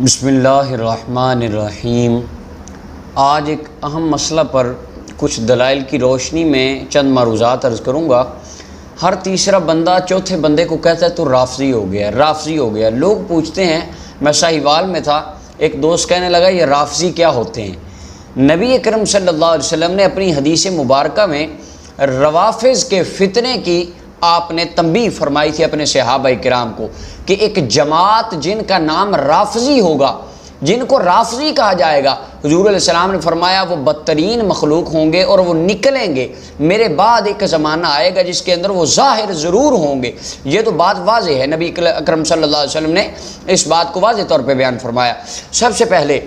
بسم اللہ الرحمن الرحیم۔ آج ایک اہم مسئلہ پر کچھ دلائل کی روشنی میں چند معروضات عرض کروں گا۔ ہر تیسرا بندہ چوتھے بندے کو کہتا ہے تو رافضی ہو گیا، رافضی ہو گیا۔ لوگ پوچھتے ہیں، میں ساہیوال میں تھا، ایک دوست کہنے لگا یہ رافضی کیا ہوتے ہیں؟ نبی اکرم صلی اللہ علیہ وسلم نے اپنی حدیث مبارکہ میں روافض کے فتنے کی آپ نے تنبیہ فرمائی تھی اپنے صحابہ کرام کو کہ ایک جماعت جن کا نام رافضی ہوگا، جن کو رافضی کہا جائے گا، حضور علیہ السلام نے فرمایا وہ بدترین مخلوق ہوں گے اور وہ نکلیں گے۔ میرے بعد ایک زمانہ آئے گا جس کے اندر وہ ظاہر ضرور ہوں گے۔ یہ تو بات واضح ہے، نبی اکرم صلی اللہ علیہ وسلم نے اس بات کو واضح طور پہ بیان فرمایا۔ سب سے پہلے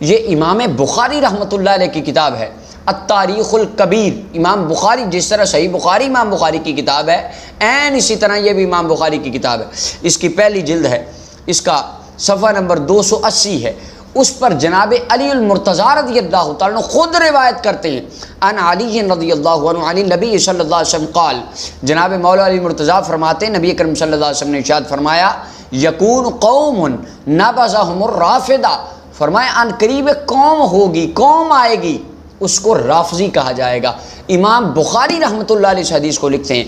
یہ امام بخاری رحمۃ اللہ علیہ کی کتاب ہے التاریخ الکبیر۔ امام بخاری، جس طرح صحیح بخاری امام بخاری کی کتاب ہے، عین اسی طرح یہ بھی امام بخاری کی کتاب ہے۔ اس کی پہلی جلد ہے، اس کا صفحہ نمبر 280 ہے۔ اس پر جناب علی المرتضی رضی اللہ تعالیٰ عنہ خود روایت کرتے ہیں، ان علی رضی اللہ عنہ عن نبی صلی اللہ علیہ وسلم قال، جناب مولا علی المرتضی فرماتے ہیں نبی اکرم صلی اللہ علیہ وسلم نے ارشاد فرمایا، یکون قوم نبذهم الرافضہ، فرمایا ان قریب قوم ہوگی، قوم آئے گی، اس کو رافضی کہا جائے گا۔ امام بخاری رحمۃ اللہ علیہ اس حدیث کو لکھتے ہیں،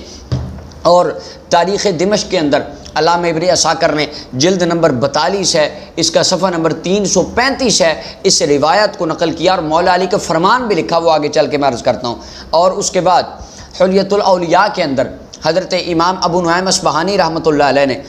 اور تاریخ دمشق کے اندر علامہ ابن عساکر نے جلد نمبر 42 ہے، اس کا صفحہ نمبر 335 ہے، اس روایت کو نقل کیا اور مولا علی کا فرمان بھی لکھا، وہ آگے چل کے میں عرض کرتا ہوں۔ اور اس کے بعد حلیۃ الاولیاء کے اندر حضرت امام ابو نعیم اصبہانی رحمۃ اللہ علیہ نے،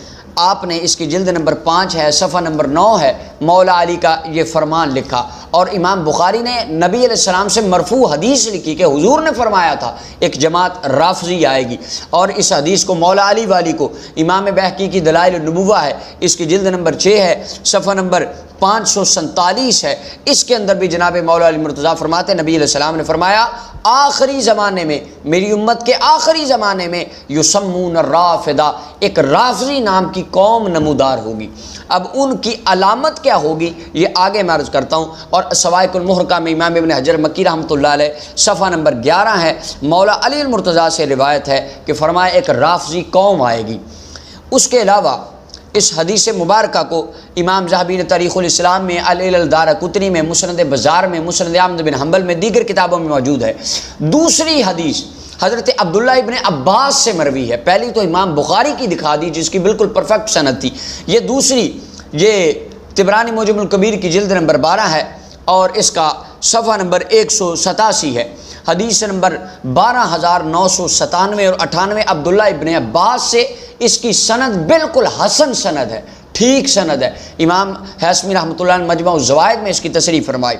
آپ نے اس کی جلد نمبر 5 ہے، صفحہ نمبر 9 ہے، مولا علی کا یہ فرمان لکھا۔ اور امام بخاری نے نبی علیہ السلام سے مرفوع حدیث لکھی کہ حضور نے فرمایا تھا ایک جماعت رافضی آئے گی، اور اس حدیث کو مولا علی والی کو امام بہقی کی دلائل النبوہ ہے، اس کی جلد نمبر 6 ہے، صفحہ نمبر 547 ہے، اس کے اندر بھی جناب مولا علی مرتضیٰ فرماتے ہیں نبی علیہ السلام نے فرمایا آخری زمانے میں، میری امت کے آخری زمانے میں یسمون الرافضہ، ایک رافضی نام کی قوم نمودار ہوگی۔ اب ان کی علامت کیا ہوگی یہ آگے میں عرض کرتا ہوں۔ اور سوائق المحرقہ میں امام ابن حجر مکی رحمۃ اللہ علیہ صفحہ نمبر 11 ہے، مولا علی المرتضیٰ سے روایت ہے کہ فرمایا ایک رافضی قوم آئے گی۔ اس کے علاوہ اس حدیث مبارکہ کو امام ذہبی نے تاریخ الاسلام میں، العلل الدارقطنی میں، مسند بزار میں، مسند احمد بن حنبل میں، دیگر کتابوں میں موجود ہے۔ دوسری حدیث حضرت عبداللہ ابن عباس سے مروی ہے، پہلی تو امام بخاری کی دکھا دی جس کی بالکل پرفیکٹ سند تھی، یہ دوسری یہ طبرانی معجم الکبیر کی جلد نمبر 12 ہے، اور اس کا صفحہ نمبر 187 ہے، حدیث نمبر 12997 اور 98 عبداللہ ابن عباس سے، اس کی سند بالکل حسن سند ہے، ٹھیک سند ہے۔ امام حیثمی رحمۃ اللہ نے مجمع الزوائد میں اس کی تصریح فرمائی۔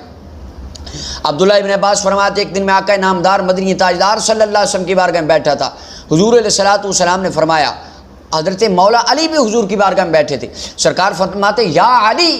عبداللہ ابن عباس فرماتے ایک دن میں آقا نامدار مدنی تاجدار صلی اللہ علیہ وسلم کی بارگاہ میں بیٹھا تھا، حضور علیہ الصلوۃ والسلام نے فرمایا، حضرت مولا علی بھی حضور کی بارگاہ میں بیٹھے تھے، سرکار فرماتے یا علی،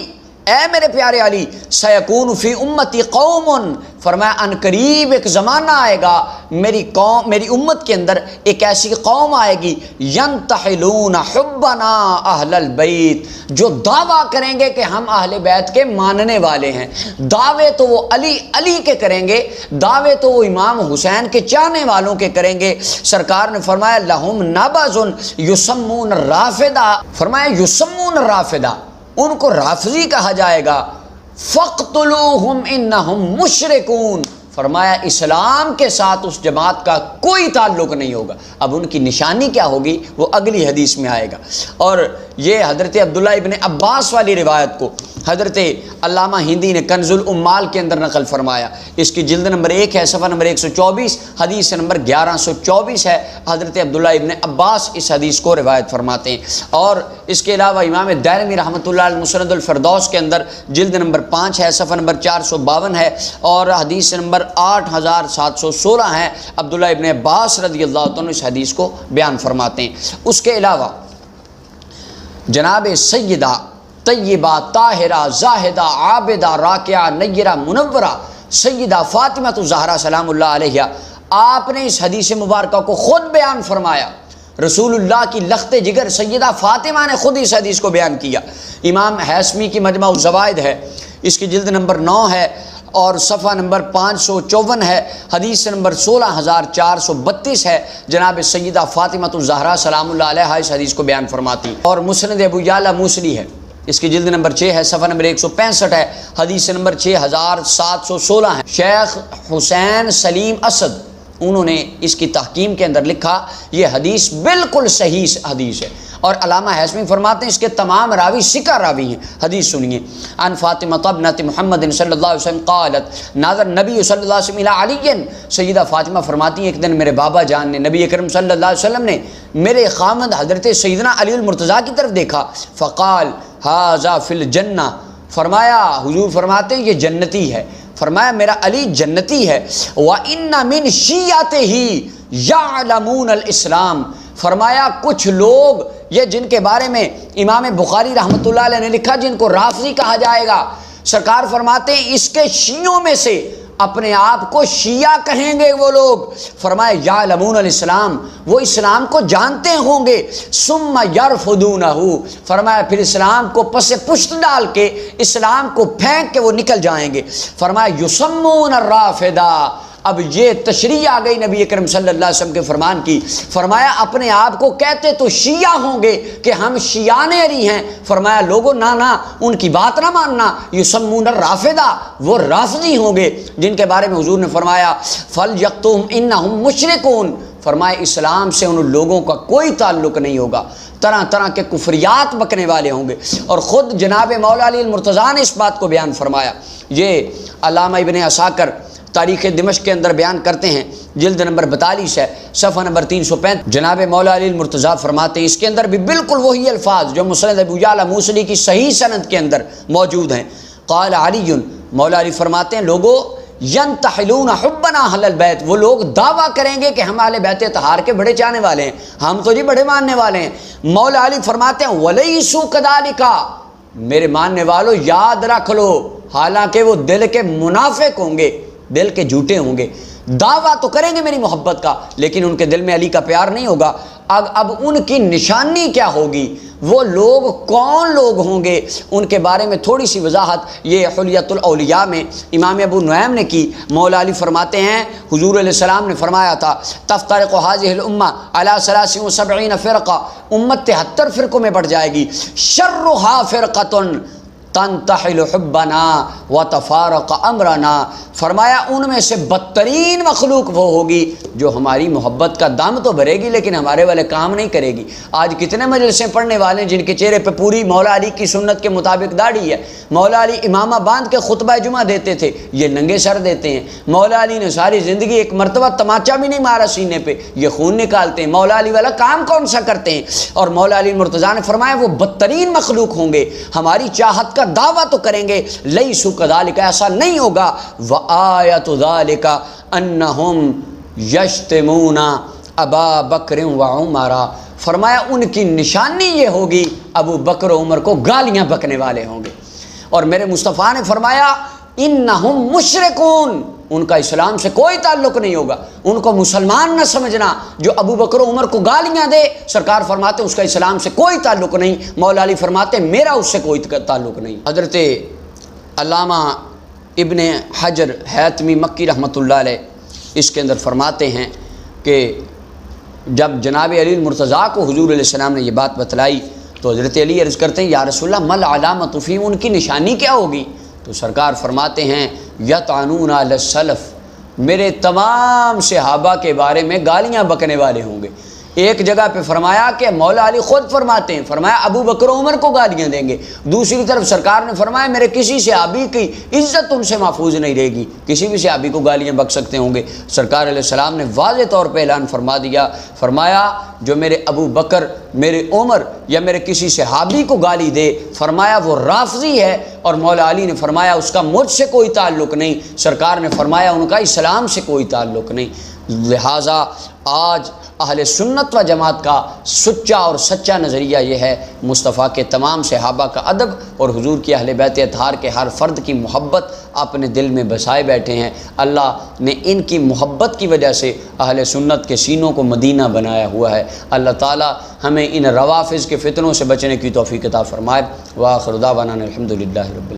اے میرے پیارے علی، سیکون فی امتی قوم، فرمایا ان قریب ایک زمانہ آئے گا میری قوم، میری امت کے اندر ایک ایسی قوم آئے گی، ینتحلون حبنا اہل البیت، جو دعویٰ کریں گے کہ ہم اہل بیت کے ماننے والے ہیں۔ دعوے تو وہ علی کے کریں گے، دعوے تو وہ امام حسین کے چاہنے والوں کے کریں گے۔ سرکار نے فرمایا لہم نبذ یسمون الرافضہ، فرمایا یسمون الرافضہ، ان کو رافضی کہا جائے گا، فَاقْتُلُوهُمْ إِنَّهُمْ مُشْرِكُونَ، فرمایا اسلام کے ساتھ اس جماعت کا کوئی تعلق نہیں ہوگا۔ اب ان کی نشانی کیا ہوگی وہ اگلی حدیث میں آئے گا۔ اور یہ حضرت عبداللہ ابن عباس والی روایت کو حضرت علامہ ہندی نے کنز الامال کے اندر نقل فرمایا، اس کی جلد نمبر 1 ہے، صفحہ نمبر 124، حدیث نمبر 1124 ہے، حضرت عبداللہ ابن عباس اس حدیث کو روایت فرماتے ہیں۔ اور اس کے علاوہ امام دارمی رحمۃ اللہ علیہ مسند الفردوس کے اندر جلد نمبر 5 ہے، صفحہ نمبر 452 ہے، اور حدیث نمبر 8716 ہے، عبداللہ ابن عباس رضی اللہ عنہ اس حدیث کو بیان فرماتے ہیں۔ اس کے علاوہ جناب سیدہ طیبہ طاہرہ زاہدہ عابدہ راکعہ نیرہ منورہ سیدہ فاطمہ الزہرا سلام اللہ علیہ، آپ نے اس حدیث مبارکہ کو خود بیان فرمایا۔ رسول اللہ کی لخت جگر سیدہ فاطمہ نے خود اس حدیث کو بیان کیا۔ امام حیثمی کی مجمع الزوائد ہے، اس کی جلد نمبر 9 ہے، اور صفحہ نمبر 554 ہے، حدیث نمبر 16432 ہے، جناب سیدہ فاطمہ الزہرا سلام اللہ علیہا اس حدیث کو بیان فرماتی۔ اور مسند ابو یعلا موصلی ہے، اس کی جلد نمبر 6 ہے، صفحہ نمبر 165 ہے، حدیث نمبر 6716 ہے۔ شیخ حسین سلیم اسد انہوں نے اس کی تحکیم کے اندر لکھا یہ حدیث بالکل صحیح حدیث ہے، اور علامہ ہیثمی فرماتے ہیں اس کے تمام راوی ثقہ راوی ہیں۔ حدیث سنیے، عن فاطمہ بنت محمد صلی اللہ علیہ وسلم قالت ناظر نبی صلی اللہ علیہ وسلم علی، سیدہ فاطمہ فرماتی ہیں ایک دن میرے بابا جان نے، نبی اکرم صلی اللہ علیہ وسلم نے میرے خامد حضرت سیدنا علی المرتضیٰ کی طرف دیکھا، فقال ھذا فی الجنہ، فرمایا حضور فرماتے ہیں یہ جنتی ہے، فرمایا میرا علی جنتی ہے، وَإِنَّ مِنْ شِيَّتِهِ يَعْلَمُونَ الْإِسْلَامَ، فرمایا کچھ لوگ یہ جن کے بارے میں امام بخاری رحمۃ اللہ علیہ نے لکھا جن کو رافضی کہا جائے گا، سرکار فرماتے ہیں اس کے شیعوں میں سے اپنے آپ کو شیعہ کہیں گے وہ لوگ، فرمایا یعلمون الاسلام، وہ اسلام کو جانتے ہوں گے، ثم یرفضونہ، فرمایا پھر اسلام کو پس پشت ڈال کے اسلام کو پھینک کے وہ نکل جائیں گے، فرمایا یسمون الرافضہ، اب یہ تشریح آ گئی نبی اکرم صلی اللہ علیہ وسلم کے فرمان کی، فرمایا اپنے آپ کو کہتے تو شیعہ ہوں گے کہ ہم شیعان علی ہیں، فرمایا لوگوں نہ ان کی بات نہ ماننا، یسمون الرافضہ، وہ رافضی ہوں گے جن کے بارے میں حضور نے فرمایا فلیقتلہم انہم مشرکون، فرمایا اسلام سے ان لوگوں کا کوئی تعلق نہیں ہوگا، طرح طرح کے کفریات بکنے والے ہوں گے، اور خود جناب مولا علی المرتضیٰ نے اس بات کو بیان فرمایا۔ یہ علامہ ابن عساکر تاریخ دمشق کے اندر بیان کرتے ہیں، جلد نمبر 42 ہے، صفحہ نمبر 335، جناب مولا علی المرتضیٰ فرماتے ہیں اس کے اندر بھی بالکل وہی الفاظ جو مسند ابو یعلا موصلی کی صحیح سند کے اندر موجود ہیں۔ قال علی، مولا علی فرماتے ہیں لوگوں ینتحلون حبنا اہل البیت، وہ لوگ دعویٰ کریں گے کہ ہم اہل بیت اطہار کے بڑے چاہنے والے ہیں، ہم تو جی بڑے ماننے والے ہیں۔ مولا علی فرماتے ہیں ولیسوا کذالک، میرے ماننے والوں یاد رکھ لو حالانکہ وہ دل کے منافق ہوں گے، دل کے جھوٹے ہوں گے، دعویٰ تو کریں گے میری محبت کا لیکن ان کے دل میں علی کا پیار نہیں ہوگا۔ اب ان کی نشانی کیا ہوگی، وہ لوگ کون لوگ ہوں گے، ان کے بارے میں تھوڑی سی وضاحت یہ حلیۃ الاولیاء میں امام ابو نعیم نے کی۔ مولا علی فرماتے ہیں حضور علیہ السلام نے فرمایا تھا تفترق هذه الامہ علی 73 فرقہ، امت 73 فرقوں میں بٹ جائے گی، شرها فرقۃ تنتحل حبنا وتفارق امرنا، فرمایا ان میں سے بدترین مخلوق وہ ہوگی جو ہماری محبت کا دم تو بھرے گی لیکن ہمارے والے کام نہیں کرے گی۔ آج کتنے مجلسیں پڑھنے والے ہیں جن کے چہرے پہ پوری مولا علی کی سنت کے مطابق داڑھی ہے، مولا علی امامہ باندھ کے خطبہ جمعہ دیتے تھے، یہ ننگے سر دیتے ہیں۔ مولا علی نے ساری زندگی ایک مرتبہ تماچا بھی نہیں مارا سینے پہ، یہ خون نکالتے ہیں، مولا علی والا کام کون سا کرتے ہیں؟ اور مولا علی مرتضیٰ نے فرمایا وہ بدترین مخلوق ہوں گے، ہماری چاہت کا دعویٰ تو کریں گے لیسوا کذالک، ایسا نہیں ہوگا، وآیۃ ذالک انہم یشتمون ابا بکر و عمر، فرمایا ان کی نشانی یہ ہوگی ابو بکر و عمر کو گالیاں بکنے والے ہوں گے۔ اور میرے مصطفیٰ نے فرمایا انہم مشرکون، ان کا اسلام سے کوئی تعلق نہیں ہوگا، ان کو مسلمان نہ سمجھنا جو ابو بکر و عمر کو گالیاں دے، سرکار فرماتے اس کا اسلام سے کوئی تعلق نہیں۔ مولا علی فرماتے میرا اس سے کوئی تعلق نہیں۔ حضرت علامہ ابن حجر حیتمی مکی رحمۃ اللہ علیہ اس کے اندر فرماتے ہیں کہ جب جناب علی المرتضیٰ کو حضور علیہ السلام نے یہ بات بتلائی تو حضرت علی عرض کرتے ہیں یا رسول اللہ مل علامۃ فیہم، ان کی نشانی کیا ہوگی؟ تو سرکار فرماتے ہیں یطعنون علی السلف، میرے تمام صحابہ کے بارے میں گالیاں بکنے والے ہوں گے۔ ایک جگہ پہ فرمایا کہ مولا علی خود فرماتے ہیں، فرمایا ابو بکر و عمر کو گالیاں دیں گے، دوسری طرف سرکار نے فرمایا میرے کسی صحابی کی عزت ان سے محفوظ نہیں رہے گی، کسی بھی صحابی کو گالیاں بک سکتے ہوں گے۔ سرکار علیہ السلام نے واضح طور پہ اعلان فرما دیا، فرمایا جو میرے ابو بکر، میرے عمر یا میرے کسی صحابی کو گالی دے، فرمایا وہ رافضی ہے، اور مولا علی نے فرمایا اس کا مجھ سے کوئی تعلق نہیں، سرکار نے فرمایا ان کا اسلام سے کوئی تعلق نہیں۔ لہٰذا آج اہل سنت و جماعت کا سچا اور سچا نظریہ یہ ہے مصطفیٰ کے تمام صحابہ کا ادب اور حضور کی اہل بیت اطہار کے ہر فرد کی محبت اپنے دل میں بسائے بیٹھے ہیں۔ اللہ نے ان کی محبت کی وجہ سے اہل سنت کے سینوں کو مدینہ بنایا ہوا ہے۔ اللہ تعالی ہمیں ان روافض کے فتنوں سے بچنے کی توفیق عطا فرمائے۔ وآخر دعوانا الحمدللہ رب